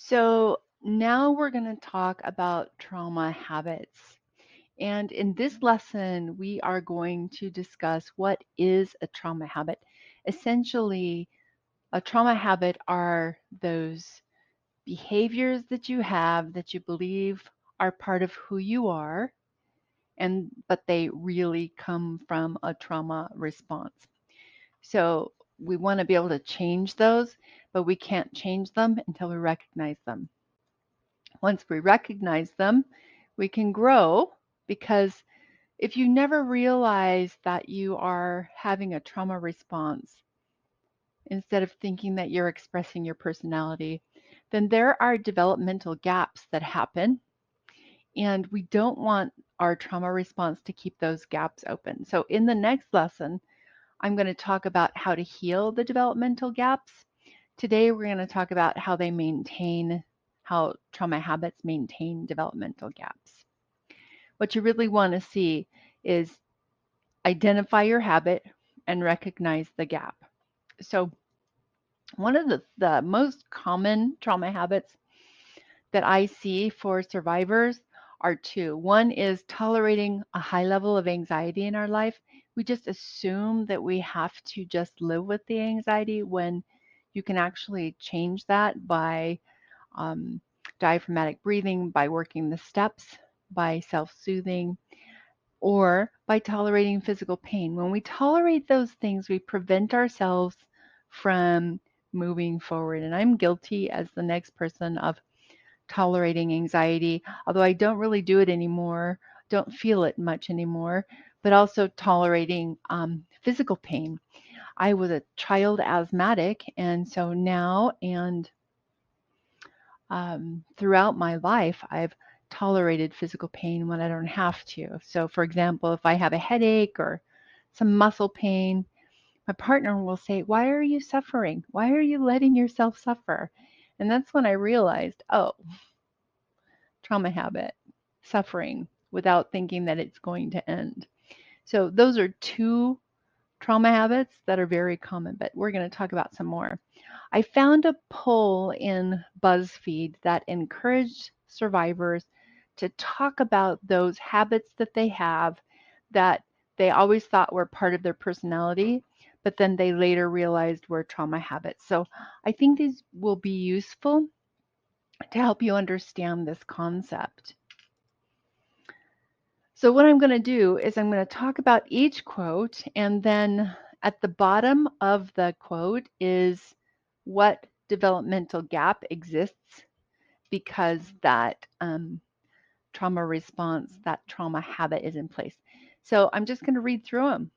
So now we're going to talk about trauma habits. And in this lesson, we are going to discuss what is a trauma habit. Essentially, a trauma habit are those behaviors that you have that you believe are part of who you are, and but they really come from a trauma response. So we want to be able to change those, but we can't change them until we recognize them. Once we recognize them, we can grow because if you never realize that you are having a trauma response instead of thinking that you're expressing your personality, then there are developmental gaps that happen, and we don't want our trauma response to keep those gaps open. So, in the next lesson, I'm going to talk about how to heal the developmental gaps. Today, we're going to talk about how trauma habits maintain developmental gaps. What you really want to see is identify your habit and recognize the gap. So, one of the most common trauma habits that I see for survivors are two. One is tolerating a high level of anxiety in our life. We just assume that we have to just live with the anxiety when you can actually change that by um, diaphragmatic breathing, by working the steps, by self soothing, or by tolerating physical pain. When we tolerate those things, we prevent ourselves from moving forward. And I'm guilty as the next person of tolerating anxiety, although I don't really do it anymore, don't feel it much anymore, but also tolerating physical pain. I was a child asthmatic, and so now and throughout my life, I've tolerated physical pain when I don't have to. So, for example, if I have a headache or some muscle pain, my partner will say, "Why are you suffering? Why are you letting yourself suffer?" And that's when I realized, oh, trauma habit, suffering without thinking that it's going to end. So, those are two trauma habits that are very common, but we're going to talk about some more. I found a poll in BuzzFeed that encouraged survivors to talk about those habits that they have that they always thought were part of their personality, but then they later realized were trauma habits. So I think these will be useful to help you understand this concept. So what I'm going to do is I'm going to talk about each quote, and then at the bottom of the quote is what developmental gap exists because that trauma response, that trauma habit is in place. So I'm just going to read through them.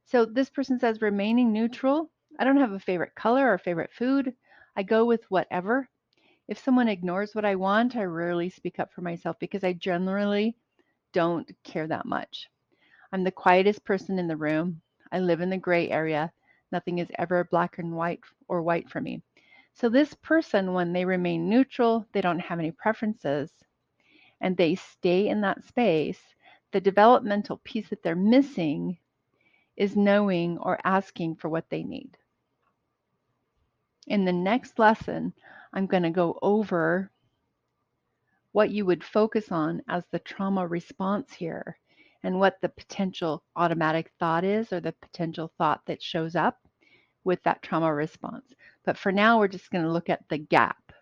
So this person says, remaining neutral. I don't have a favorite color or favorite food. I go with whatever. If someone ignores what I want, I rarely speak up for myself because I generally don't care that much. I'm the quietest person in the room. I live in the gray area. Nothing is ever black and white or white for me. So this person, when they remain neutral, they don't have any preferences, and they stay in that space, the developmental piece that they're missing is knowing or asking for what they need. In the next lesson, I'm going to go over what you would focus on as the trauma response here and what the potential automatic thought is or the potential thought that shows up with that trauma response. But for now, we're just going to look at the gap.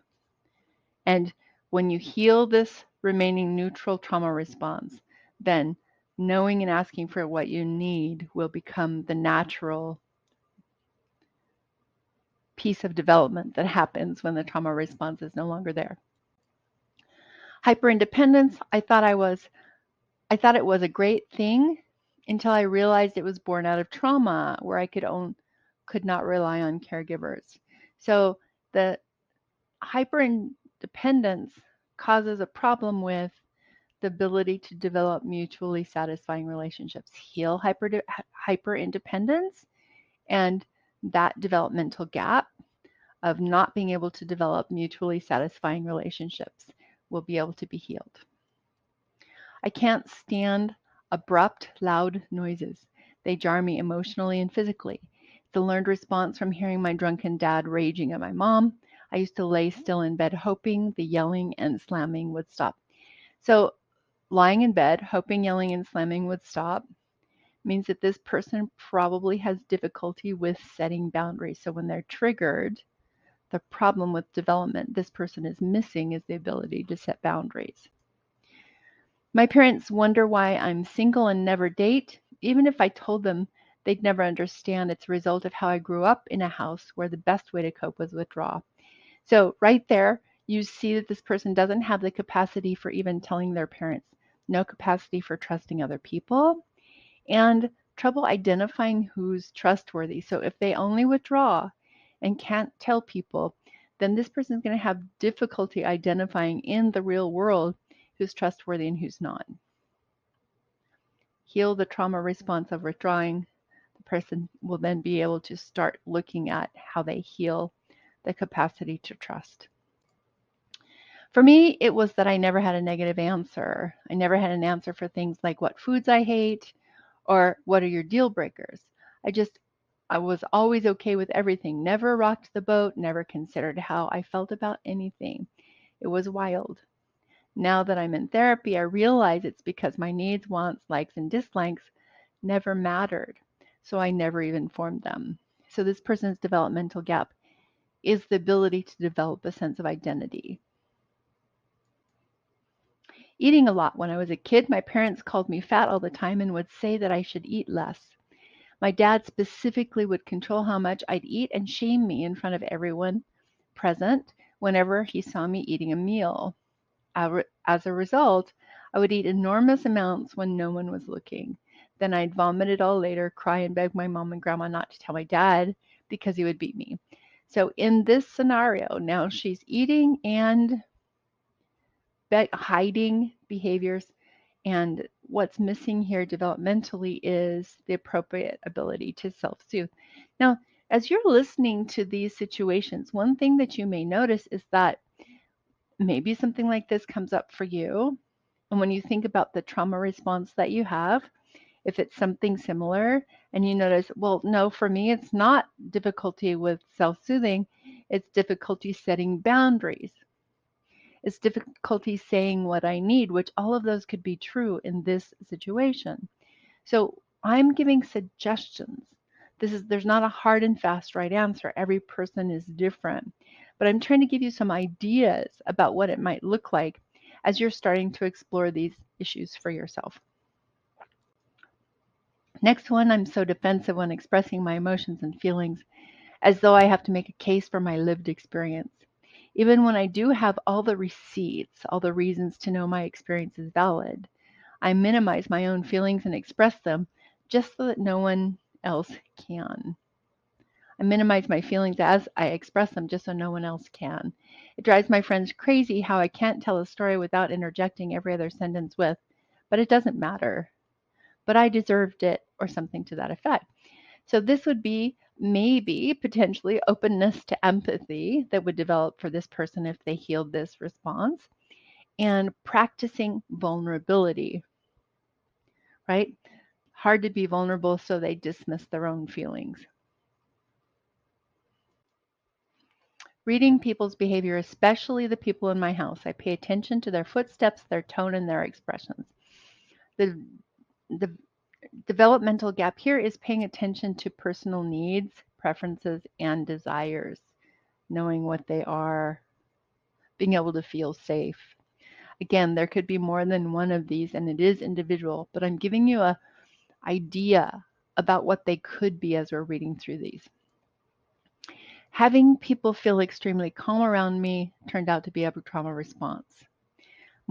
And when you heal this remaining neutral trauma response, then knowing and asking for what you need will become the natural piece of development that happens when the trauma response is no longer there. Hyperindependence, I thought it was a great thing until I realized it was born out of trauma where I could not rely on caregivers. So the hyperindependence causes a problem with the ability to develop mutually satisfying relationships, heal hyperindependence, and that developmental gap of not being able to develop mutually satisfying relationships will be able to be healed. I can't stand abrupt, loud noises. They jar me emotionally and physically. The learned response from hearing my drunken dad raging at my mom. I used to lay still in bed hoping the yelling and slamming would stop. So, lying in bed, hoping yelling and slamming would stop means that this person probably has difficulty with setting boundaries. So, when they're triggered, the problem with development this person is missing is the ability to set boundaries. My parents wonder why I'm single and never date. Even if I told them, they'd never understand. It's a result of how I grew up in a house where the best way to cope was withdraw. So, right there, you see that this person doesn't have the capacity for even telling their parents, no capacity for trusting other people, and trouble identifying who's trustworthy. So, if they only withdraw and can't tell people, then this person is going to have difficulty identifying in the real world who's trustworthy and who's not. Heal the trauma response of withdrawing. The person will then be able to start looking at how they heal the capacity to trust. For me, it was that I never had a negative answer. I never had an answer for things like what foods I hate or what are your deal breakers. I was always okay with everything, never rocked the boat, never considered how I felt about anything. It was wild. Now that I'm in therapy, I realize it's because my needs, wants, likes, and dislikes never mattered. So I never even formed them. So this person's developmental gap is the ability to develop a sense of identity. Eating a lot. When I was a kid, my parents called me fat all the time and would say that I should eat less. My dad specifically would control how much I'd eat and shame me in front of everyone present whenever he saw me eating a meal. As a result, I would eat enormous amounts when no one was looking. Then I'd vomit it all later, cry and beg my mom and grandma not to tell my dad because he would beat me. So in this scenario, now she's eating and hiding behaviors. And what's missing here developmentally is the appropriate ability to self soothe. Now, as you're listening to these situations, one thing that you may notice is that maybe something like this comes up for you. And when you think about the trauma response that you have, if it's something similar and you notice, well, no, for me, it's not difficulty with self soothing, it's difficulty setting boundaries. It's difficulty saying what I need, which all of those could be true in this situation. So I'm giving suggestions. There's not a hard and fast right answer. Every person is different. But I'm trying to give you some ideas about what it might look like as you're starting to explore these issues for yourself. Next one, I'm so defensive when expressing my emotions and feelings, as though I have to make a case for my lived experience. Even when I do have all the receipts, all the reasons to know my experience is valid, I minimize my own feelings and express them just so that no one else can. I minimize my feelings as I express them just so no one else can. It drives my friends crazy how I can't tell a story without interjecting every other sentence with, but it doesn't matter. But I deserved it, or something to that effect. So this would be maybe potentially openness to empathy that would develop for this person if they healed this response, and practicing vulnerability, right? Hard to be vulnerable, so they dismiss their own feelings. Reading people's behavior, especially the people in my house. I pay attention to their footsteps, their tone, and their expressions. The, the developmental gap here is paying attention to personal needs, preferences, and desires, knowing what they are, being able to feel safe. Again, there could be more than one of these, and it is individual, but I'm giving you an idea about what they could be as we're reading through these. Having people feel extremely calm around me turned out to be a trauma response.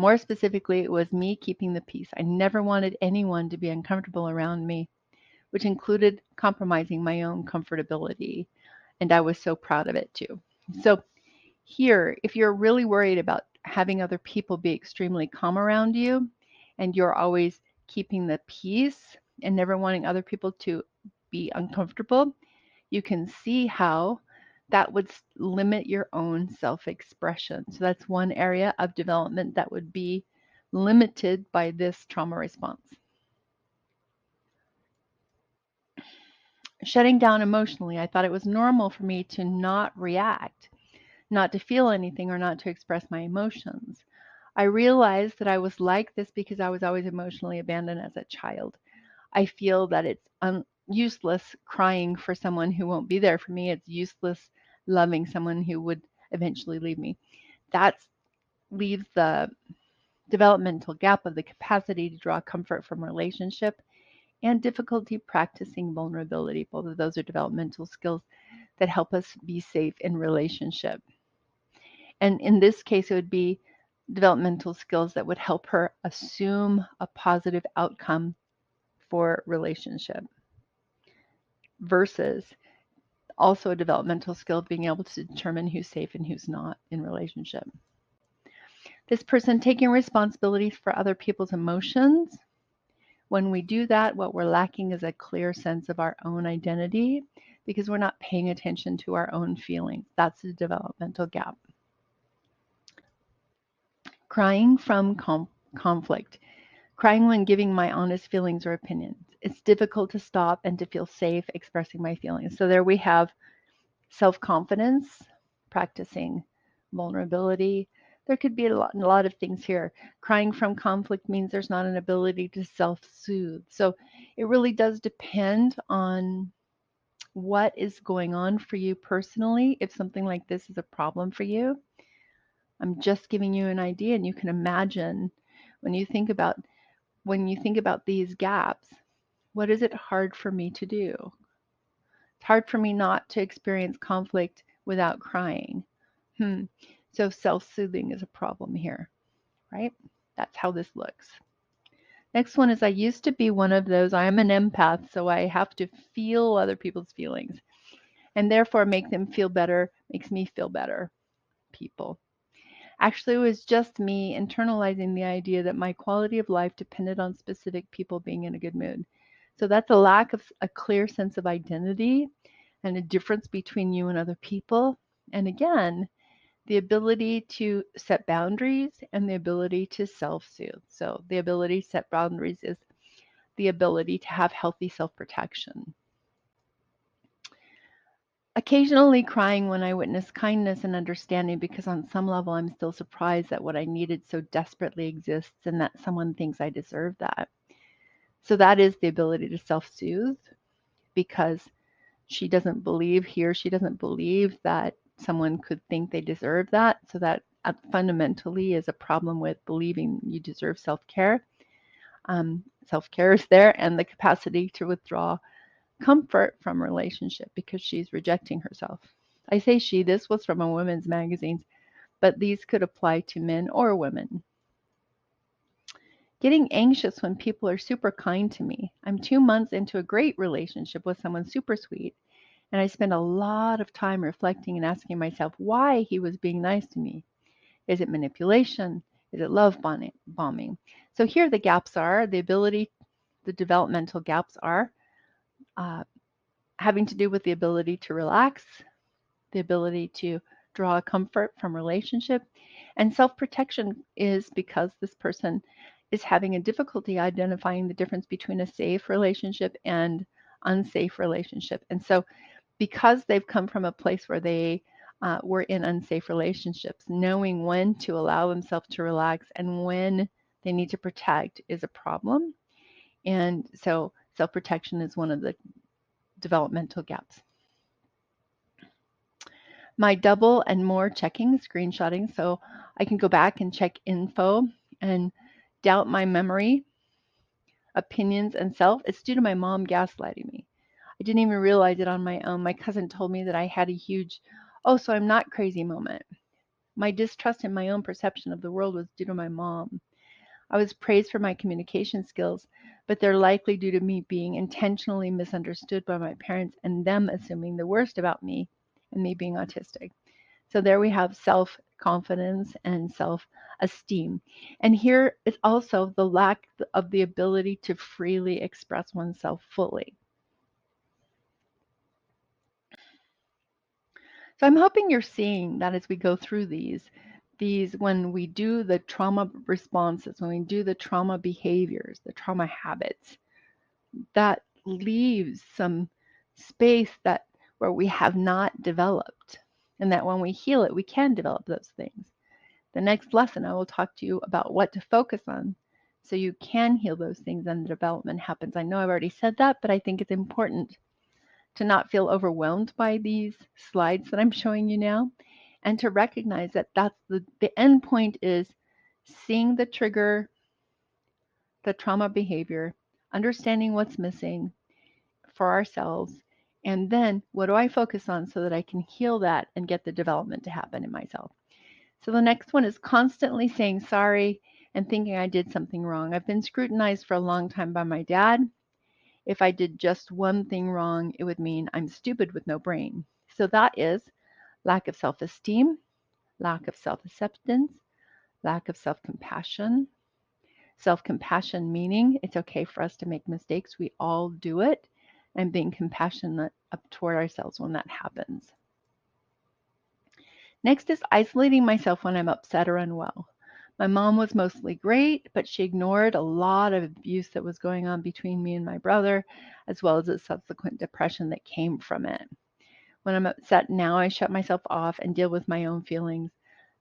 More specifically, it was me keeping the peace. I never wanted anyone to be uncomfortable around me, which included compromising my own comfortability. And I was so proud of it too. So, here, if you're really worried about having other people be extremely calm around you and you're always keeping the peace and never wanting other people to be uncomfortable, you can see how that would limit your own self expression. So, that's one area of development that would be limited by this trauma response. Shutting down emotionally, I thought it was normal for me to not react, not to feel anything or not to express my emotions. I realized that I was like this because I was always emotionally abandoned as a child. I feel that it's useless crying for someone who won't be there for me. It's useless loving someone who would eventually leave me. That leaves the developmental gap of the capacity to draw comfort from relationship and difficulty practicing vulnerability. Both of those are developmental skills that help us be safe in relationship. And in this case, it would be developmental skills that would help her assume a positive outcome for relationship versus also a developmental skill of being able to determine who's safe and who's not in relationship. This person taking responsibility for other people's emotions. When we do that, what we're lacking is a clear sense of our own identity because we're not paying attention to our own feelings. That's the developmental gap. Crying from conflict. Crying when giving my honest feelings or opinions. It's difficult to stop and to feel safe expressing my feelings. So there we have self-confidence, practicing vulnerability. There could be a lot of things here. Crying from conflict means there's not an ability to self-soothe. So it really does depend on what is going on for you personally. If something like this is a problem for you, I'm just giving you an idea, and you can imagine when you think about these gaps, what is it hard for me to do? It's hard for me not to experience conflict without crying. So self-soothing is a problem here, right? That's how this looks. Next one is I used to be one of those. I am an empath, so I have to feel other people's feelings and therefore make them feel better, makes me feel better. People. Actually, it was just me internalizing the idea that my quality of life depended on specific people being in a good mood. So that's a lack of a clear sense of identity and a difference between you and other people. And again, the ability to set boundaries and the ability to self-soothe. So the ability to set boundaries is the ability to have healthy self-protection. Occasionally crying when I witness kindness and understanding because on some level I'm still surprised that what I needed so desperately exists and that someone thinks I deserve that. So that is the ability to self-soothe because he or she doesn't believe that someone could think they deserve that. So that fundamentally is a problem with believing you deserve self-care. Self-care is there and the capacity to withdraw comfort from relationship because she's rejecting herself. I say she, this was from a women's magazine, but these could apply to men or women. Getting anxious when people are super kind to me. I'm 2 months into a great relationship with someone super sweet, and I spend a lot of time reflecting and asking myself why he was being nice to me. Is it manipulation? Is it love bombing? So here the gaps are, the developmental gaps are uh, having to do with the ability to relax, the ability to draw comfort from relationship, and self-protection is because this person is having a difficulty identifying the difference between a safe relationship and unsafe relationship. And so because they've come from a place where they were in unsafe relationships, knowing when to allow themselves to relax and when they need to protect is a problem. And so self-protection is one of the developmental gaps. My double and more checking, screenshotting, so I can go back and check info and doubt my memory, opinions, and self. It's due to my mom gaslighting me. I didn't even realize it on my own. My cousin told me that I had a huge, oh, so I'm not crazy moment. My distrust in my own perception of the world was due to my mom. I was praised for my communication skills, but they're likely due to me being intentionally misunderstood by my parents and them assuming the worst about me and me being autistic. So there we have self-confidence and self-esteem. And here is also the lack of the ability to freely express oneself fully. So I'm hoping you're seeing that as we go through these when we do the trauma responses, when we do the trauma behaviors, the trauma habits, that leaves some space that where we have not developed. and that when we heal it, we can develop those things. The next lesson, I will talk to you about what to focus on so you can heal those things and the development happens. I know I've already said that, but I think it's important to not feel overwhelmed by these slides that I'm showing you now, and to recognize that that's the end point is seeing the trigger, the trauma behavior, understanding what's missing for ourselves, and then what do I focus on so that I can heal that and get the development to happen in myself. So the next one is constantly saying sorry and thinking I did something wrong. I've been scrutinized for a long time by my dad. If I did just one thing wrong, it would mean I'm stupid with no brain. So that is lack of self-esteem, lack of self-acceptance, lack of self-compassion. Self-compassion meaning it's okay for us to make mistakes. We all do it. And being compassionate up toward ourselves when that happens. Next is isolating myself when I'm upset or unwell. My mom was mostly great, but she ignored a lot of abuse that was going on between me and my brother, as well as the subsequent depression that came from it. When I'm upset now, I shut myself off and deal with my own feelings,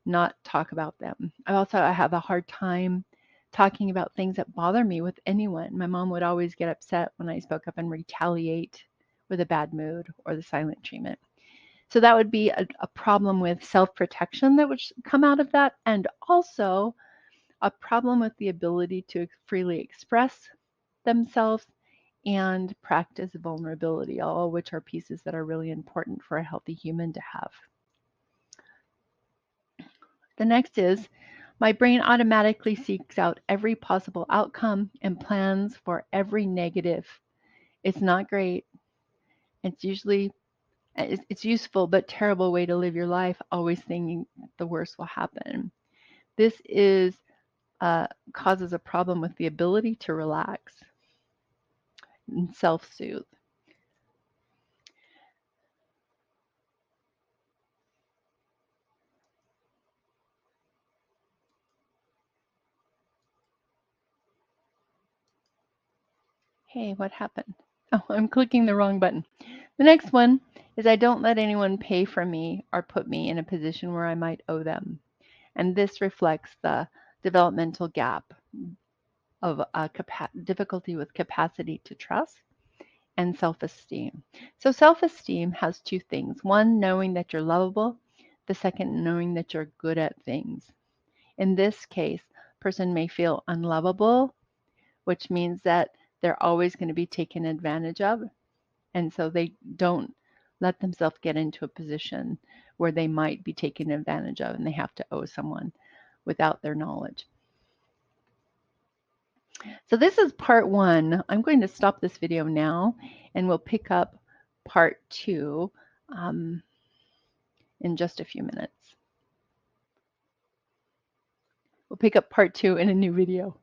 not talk about them. I have a hard time talking about things that bother me with anyone. My mom would always get upset when I spoke up and retaliate with a bad mood or the silent treatment. So that would be a problem with self-protection that would come out of that, and also a problem with the ability to freely express themselves and practice vulnerability, all of which are pieces that are really important for a healthy human to have. The next is my brain automatically seeks out every possible outcome and plans for every negative. It's not great. It's usually it's useful but terrible way to live your life, always thinking the worst will happen. This is causes a problem with the ability to relax and self-soothe. Hey, what happened? Oh, I'm clicking the wrong button. The next one is I don't let anyone pay for me or put me in a position where I might owe them. And this reflects the developmental gap of difficulty with capacity to trust and self-esteem. So self-esteem has two things. One, knowing that you're lovable. The second, knowing that you're good at things. In this case, a person may feel unlovable, which means that they're always going to be taken advantage of. And so they don't let themselves get into a position where they might be taken advantage of and they have to owe someone without their knowledge. So this is part one. I'm going to stop this video now and we'll pick up part two in just a few minutes. We'll pick up part two in a new video.